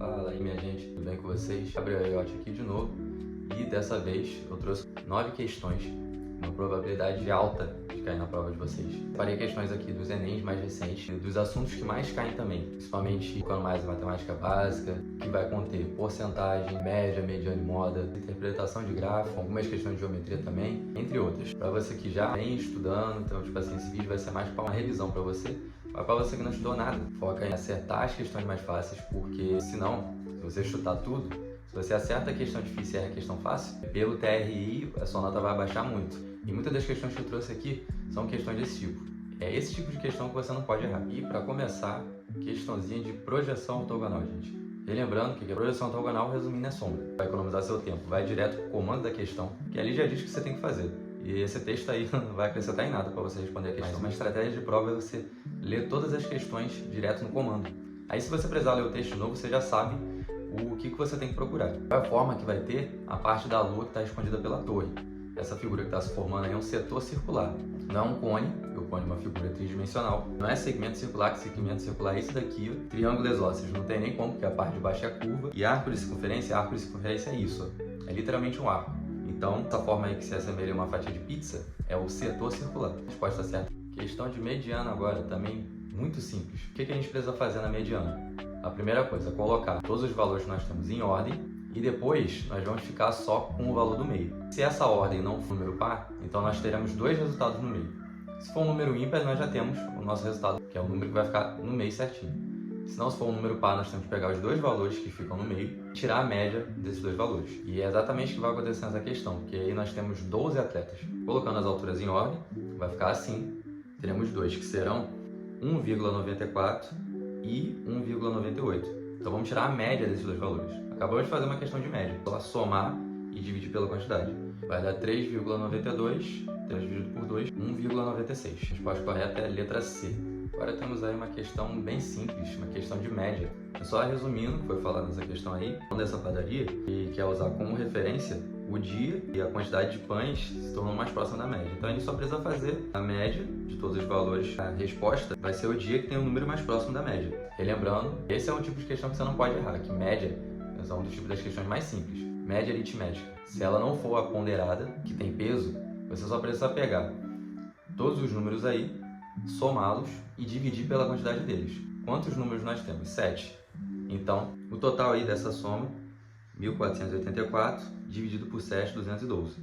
Fala aí, minha gente, tudo bem com vocês? Gabriel Iotti aqui de novo, e dessa vez eu trouxe 9 questões, uma probabilidade alta de cair na prova de vocês. Farei questões aqui dos Enems mais recentes, dos assuntos que mais caem também, principalmente focando mais em matemática básica, que vai conter porcentagem, média, mediana e moda, interpretação de gráfico, algumas questões de geometria também, entre outras. Para você que já vem estudando, então esse vídeo vai ser mais para uma revisão para você. Mas para você que não estudou nada, foca em acertar as questões mais fáceis, porque senão, se você chutar tudo, se você acerta a questão difícil e erra a questão fácil, pelo TRI a sua nota vai baixar muito. E muitas das questões que eu trouxe aqui são questões desse tipo. É esse tipo de questão que você não pode errar. E para começar, questãozinha de projeção ortogonal, gente. E lembrando que a projeção ortogonal, resumindo, é sombra. Vai economizar seu tempo, vai direto para o comando da questão, que ali já diz o que você tem que fazer. E esse texto aí não vai acrescentar em nada para você responder a questão. Mas uma estratégia de prova é você ler todas as questões direto no comando. Aí se você precisar ler o texto novo, você já sabe o que você tem que procurar. A forma que vai ter a parte da lua que está escondida pela torre. Essa figura que está se formando aí é um setor circular. Não é um cone, o cone é uma figura tridimensional. Não é segmento circular, que segmento circular é esse daqui, ó. Triângulo isósceles, não tem nem como, porque a parte de baixo é a curva. E arco de circunferência é isso, ó. É literalmente um arco. Então, essa forma aí que se assemelha a uma fatia de pizza é o setor circular. Resposta certa. Questão de mediana agora, também muito simples. O que a gente precisa fazer na mediana? A primeira coisa é colocar todos os valores que nós temos em ordem e depois nós vamos ficar só com o valor do meio. Se essa ordem não for um número par, então nós teremos dois resultados no meio. Se for um número ímpar, nós já temos o nosso resultado, que é o número que vai ficar no meio certinho. Se não for um número par, nós temos que pegar os dois valores que ficam no meio e tirar a média desses dois valores. E é exatamente o que vai acontecer nessa questão, porque aí nós temos 12 atletas. Colocando as alturas em ordem, vai ficar assim. Teremos dois que serão 1,94 e 1,98. Então vamos tirar a média desses dois valores. Acabamos de fazer uma questão de média. Só somar e dividir pela quantidade. Vai dar 3,92, 3 dividido por 2, 1,96. A resposta correta é a letra C. Agora temos aí uma questão bem simples, uma questão de média. Só resumindo o que foi falado nessa questão aí, dessa padaria, e quer usar como referência o dia e a quantidade de pães se tornou mais próxima da média. Então a gente só precisa fazer a média de todos os valores. A resposta vai ser o dia que tem o número mais próximo da média. Relembrando, esse é um tipo de questão que você não pode errar, que média é um dos tipos das questões mais simples. Média aritmética. Se ela não for a ponderada, que tem peso, você só precisa pegar todos os números aí, somá-los e dividir pela quantidade deles. Quantos números nós temos? 7. Então, o total aí dessa soma, 1484, dividido por 7, 212.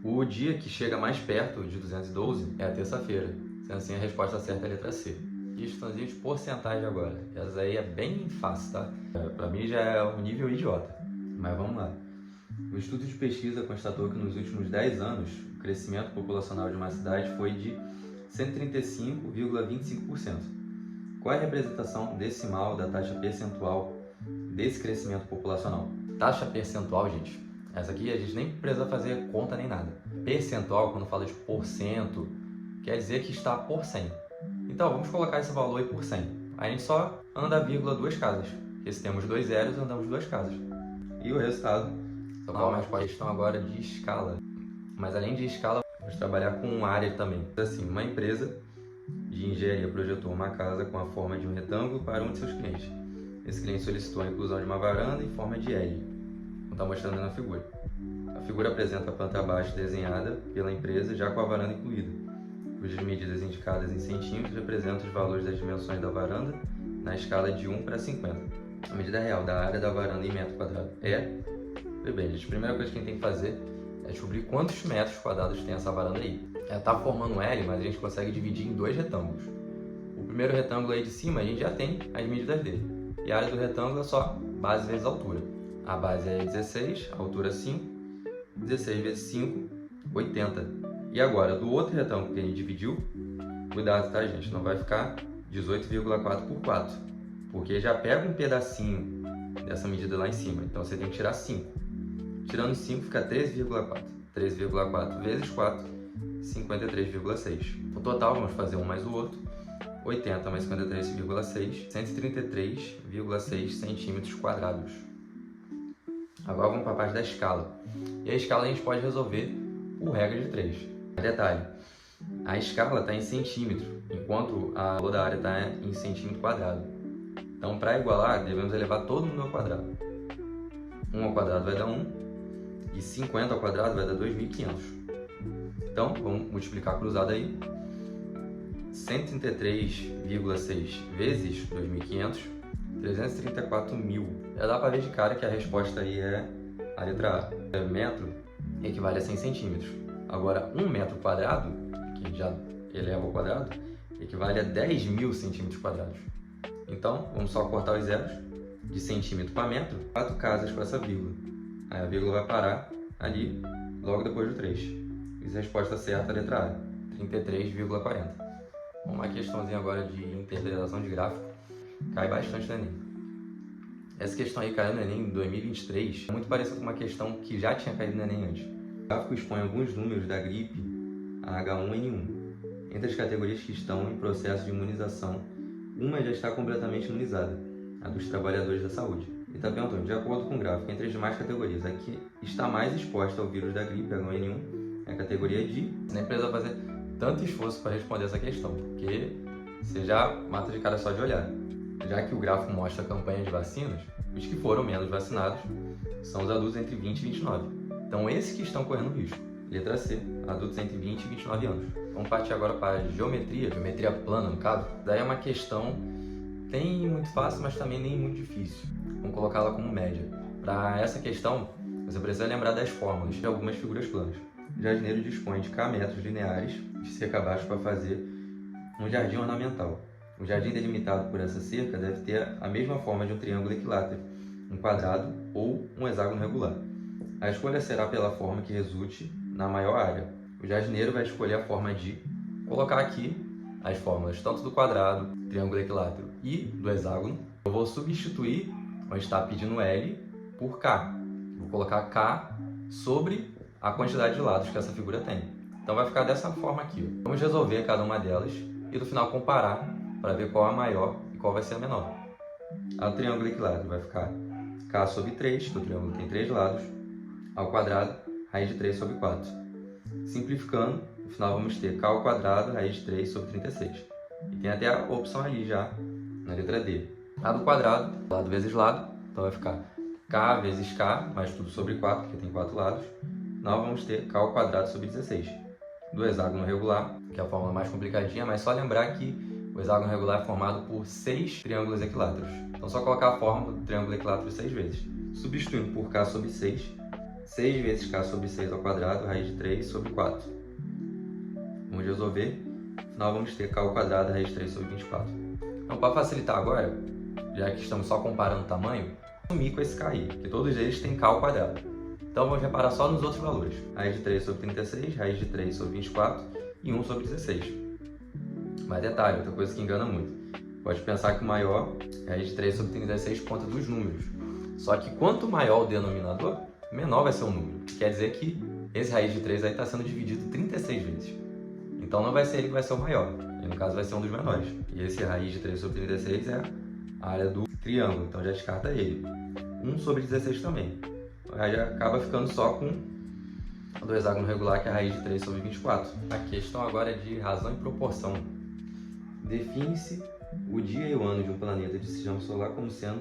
O dia que chega mais perto de 212 é a terça-feira. Sendo assim, a resposta certa é a letra C. Questãozinha de porcentagem agora. Essa aí é bem fácil, tá? Para mim já é um nível idiota. Mas vamos lá. O estudo de pesquisa constatou que nos últimos 10 anos, o crescimento populacional de uma cidade foi de 135,25%. Qual é a representação decimal da taxa percentual desse crescimento populacional? Taxa percentual, gente, essa aqui a gente nem precisa fazer conta nem nada. Percentual, quando fala de porcento, quer dizer que está por 100. Então, vamos colocar esse valor aí por 100. Aí a gente só anda a vírgula duas casas. Porque se temos dois zeros, andamos duas casas. E o resultado? Só uma questão agora de escala. Mas além de escala, vamos trabalhar com área também. Assim, uma empresa de engenharia projetou uma casa com a forma de um retângulo para um de seus clientes. Esse cliente solicitou a inclusão de uma varanda em forma de L, como está mostrando na figura. A figura apresenta a planta baixa desenhada pela empresa já com a varanda incluída, cujas medidas indicadas em centímetros representam os valores das dimensões da varanda na escala de 1 para 50. A medida real da área da varanda em metro quadrado é... Bem, gente, a primeira coisa que a gente tem que fazer é descobrir quantos metros quadrados tem essa varanda aí. Ela está formando um L, mas a gente consegue dividir em dois retângulos. O primeiro retângulo aí de cima, a gente já tem as medidas dele. E a área do retângulo é só base vezes altura. A base é 16, a altura 5. 16 vezes 5, 80. E agora, do outro retângulo que a gente dividiu, cuidado, tá, gente? Não vai ficar 18,4 por 4. Porque já pega um pedacinho dessa medida lá em cima. Então você tem que tirar 5. Tirando 5 fica 13,4. 13,4 vezes 4, 53,6. O total, vamos fazer um mais o outro. 80 mais 53,6, 133,6 centímetros quadrados. Agora vamos para a parte da escala. E a escala a gente pode resolver por regra de 3. Detalhe, a escala está em centímetro, enquanto a valor da área está em centímetro quadrado. Então, para igualar, devemos elevar todo mundo ao quadrado. 1 ao quadrado vai dar 1, e 50 ao quadrado vai dar 2.500. Então, vamos multiplicar cruzado aí. 133,6 vezes 2.500, 334.000. Já dá para ver de cara que a resposta aí é a letra A. Metro equivale a 100 centímetros. Agora, 1 metro quadrado, que já eleva ao quadrado, equivale a 10.000 centímetros quadrados. Então, vamos só cortar os zeros. De centímetro para metro, 4 casas com essa vírgula. Aí a vírgula vai parar ali, logo depois do 3. Fiz a resposta certa, a letra A, 33,40. Uma questãozinha agora de interpretação de gráfico. Cai bastante no Enem. Essa questão aí caiu no Enem em 2023. É muito parecida com uma questão que já tinha caído no Enem antes. O gráfico expõe alguns números da gripe H1N1. Entre as categorias que estão em processo de imunização, uma já está completamente imunizada, a dos trabalhadores da saúde. E está perguntando, de acordo com o gráfico, entre as demais categorias, a que está mais exposta ao vírus da gripe H1N1 é a categoria de... Você nem precisa fazer tanto esforço para responder essa questão, porque você já mata de cara só de olhar. Já que o gráfico mostra a campanha de vacinas, os que foram menos vacinados são os adultos entre 20 e 29. Então, esses que estão correndo risco. Letra C, adultos entre 20 e 29 anos. Vamos partir agora para a geometria plana no caso. Daí é uma questão nem muito fácil, mas também nem muito difícil. Vamos colocá-la como média. Para essa questão, você precisa lembrar das fórmulas de algumas figuras planas. O jardineiro dispõe de K metros lineares de cerca abaixo para fazer um jardim ornamental. O jardim delimitado por essa cerca deve ter a mesma forma de um triângulo equilátero, um quadrado ou um hexágono regular. A escolha será pela forma que resulte na maior área. O jardineiro vai escolher a forma de colocar aqui as fórmulas tanto do quadrado, triângulo equilátero e do hexágono. Eu vou substituir onde está pedindo L por K. Vou colocar K sobre a quantidade de lados que essa figura tem. Então vai ficar dessa forma aqui. Vamos resolver cada uma delas e no final comparar para ver qual é a maior e qual vai ser a menor. O triângulo equilátero vai ficar K sobre 3, que o triângulo tem 3 lados, ao quadrado, raiz de 3 sobre 4. Simplificando, no final vamos ter K ao quadrado, raiz de 3 sobre 36. E tem até a opção ali já, na letra D. A do quadrado, lado vezes lado, então vai ficar K vezes K, mais tudo sobre 4, porque tem 4 lados. Nós vamos ter K ao quadrado sobre 16. Do hexágono regular, que é a fórmula mais complicadinha, mas só lembrar que o hexágono regular é formado por 6 triângulos equiláteros. Então só colocar a fórmula do triângulo equilátero 6 vezes. Substituindo por K sobre 6, 6 vezes K sobre 6 ao quadrado, raiz de 3 sobre 4. Vamos resolver. No final vamos ter K ao quadrado, raiz de 3 sobre 24. Então, para facilitar agora, já que estamos só comparando o tamanho, sumir com esse K aí, que todos eles têm K ao quadrado. Então vamos reparar só nos outros valores. Raiz de 3 sobre 36, raiz de 3 sobre 24 e 1 sobre 16. Mas detalhe, outra coisa que engana muito. Pode pensar que o maior é raiz de 3 sobre 36 por conta dos números. Só que quanto maior o denominador, menor vai ser o número. Quer dizer que esse raiz de 3 aí está sendo dividido 36 vezes. Então não vai ser ele que vai ser o maior. Ele, no caso, vai ser um dos menores. E esse raiz de 3 sobre 36 é a área do triângulo, então já descarta ele. 1 sobre 16 também. Aí já acaba ficando só com do hexágono regular, que é a raiz de 3 sobre 24. A questão agora é de razão e proporção. Define-se o dia e o ano de um planeta de sistema solar como sendo,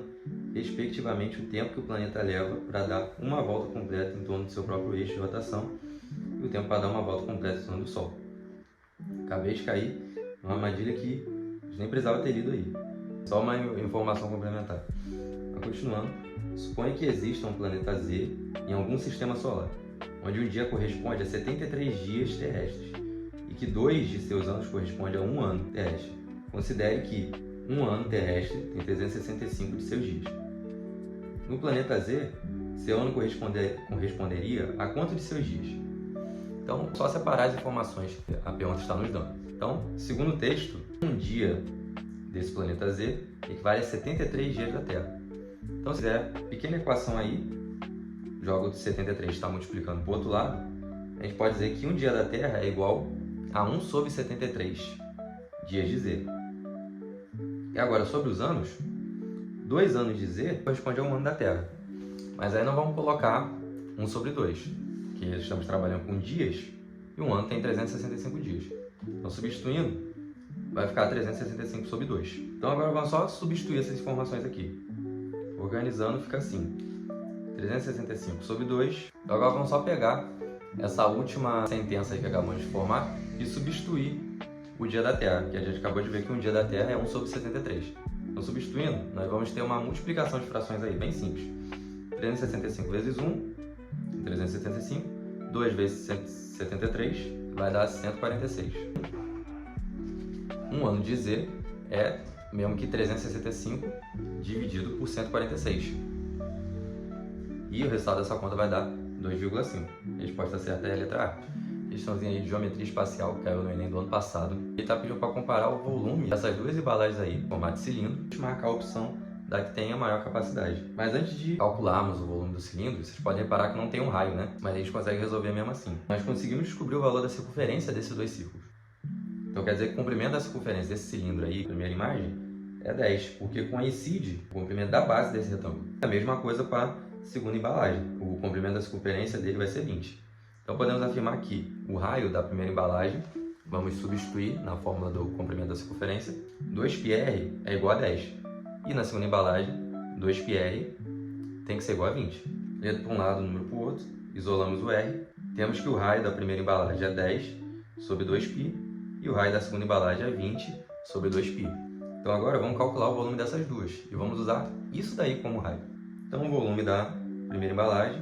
respectivamente, o tempo que o planeta leva para dar uma volta completa em torno do seu próprio eixo de rotação e o tempo para dar uma volta completa em torno do Sol. Acabei de cair numa armadilha que a gente nem precisava ter lido aí. Só uma informação complementar. Continuando, suponha que exista um planeta Z em algum sistema solar, onde um dia corresponde a 73 dias terrestres e que 2 de seus anos correspondem a um ano terrestre. Considere que um ano terrestre tem 365 de seus dias. No planeta Z, seu ano corresponderia a quanto de seus dias? Então, só separar as informações que a pergunta está nos dando. Então, segundo o texto, um dia desse planeta Z equivale a 73 dias da Terra. Então, se fizer pequena equação aí, joga o 73 está multiplicando para o outro lado, a gente pode dizer que um dia da Terra é igual a 1 sobre 73 dias de Z. E agora, sobre os anos, 2 anos de Z corresponde a um ano da Terra. Mas aí não vamos colocar 1 sobre 2, que estamos trabalhando com dias, e um ano tem 365 dias. Então, substituindo, vai ficar 365 sobre 2. Então agora vamos só substituir essas informações aqui. Organizando fica assim, 365 sobre 2. Então agora vamos só pegar essa última sentença aí que acabamos de formar e substituir o dia da Terra, que a gente acabou de ver que um dia da Terra é 1 sobre 73. Então substituindo, nós vamos ter uma multiplicação de frações aí, bem simples. 365 vezes 1, 375, 2 vezes 173, vai dar 146. Um ano de Z é mesmo que 365 dividido por 146. E o resultado dessa conta vai dar 2,5. Resposta certa é a letra A. Questãozinha aí de geometria espacial, que caiu no Enem do ano passado. Ele está pedindo para comparar o volume dessas duas embalagens aí, formato de cilindro, e marcar a opção da que tenha maior capacidade. Mas antes de calcularmos o volume do cilindro, vocês podem reparar que não tem um raio, né? Mas a gente consegue resolver mesmo assim. Nós conseguimos descobrir o valor da circunferência desses dois círculos. Então quer dizer que o comprimento da circunferência desse cilindro aí, primeira imagem, é 10, porque coincide com o comprimento da base desse retângulo. A mesma coisa para a segunda embalagem. O comprimento da circunferência dele vai ser 20. Então podemos afirmar que o raio da primeira embalagem, vamos substituir na fórmula do comprimento da circunferência, 2πr é igual a 10. E na segunda embalagem, 2πr tem que ser igual a 20. Letra para um lado, número para o outro, isolamos o r. Temos que o raio da primeira embalagem é 10 sobre 2π e o raio da segunda embalagem é 20 sobre 2π. Então agora vamos calcular o volume dessas duas e vamos usar isso daí como raio. Então o volume da primeira embalagem,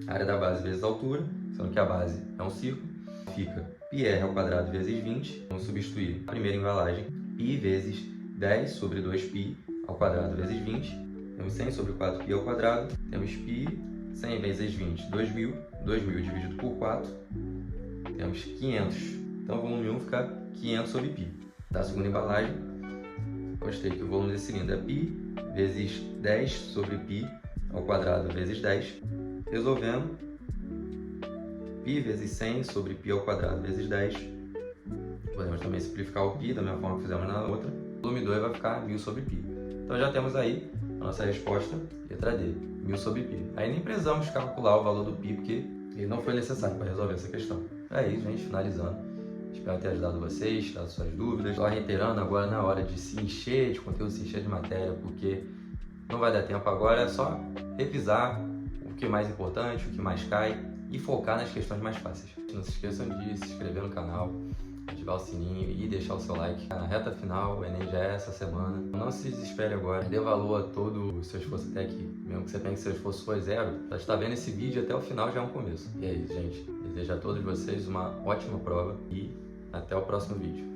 área da base vezes a altura, sendo que a base é um círculo, fica πr ao quadrado vezes 20. Vamos substituir a primeira embalagem, π vezes 10 sobre 2π ao quadrado vezes 20. Temos 100 sobre 4π ao quadrado. Temos π, 100 vezes 20, 2.000. 2.000 dividido por 4, temos 500. Então o volume 1 fica 500 sobre π. Da segunda embalagem, vamos ter que o volume desse cilindro é π vezes 10 sobre π ao quadrado vezes 10. Resolvendo, π vezes 100 sobre π ao quadrado vezes 10. Podemos também simplificar o π da mesma forma que fizemos na outra. O volume 2 vai ficar 1000 sobre π. Então já temos aí a nossa resposta, letra D, 1000 sobre π. Aí nem precisamos calcular o valor do π, porque ele não foi necessário para resolver essa questão. É isso, gente, finalizando. Espero ter ajudado vocês, tirado suas dúvidas. Só reiterando, agora na hora de se encher de conteúdo, se encher de matéria, porque não vai dar tempo agora, é só revisar o que é mais importante, o que mais cai e focar nas questões mais fáceis. Não se esqueçam de se inscrever no canal, ativar o sininho e deixar o seu like. Na reta final, o Enem já é essa semana. Não se desespere agora, dê valor a todo o seu esforço até aqui. Mesmo que você pense que seu esforço foi zero, para estar vendo esse vídeo até o final já é um começo. E é isso, gente. Desejo a todos vocês uma ótima prova e até o próximo vídeo.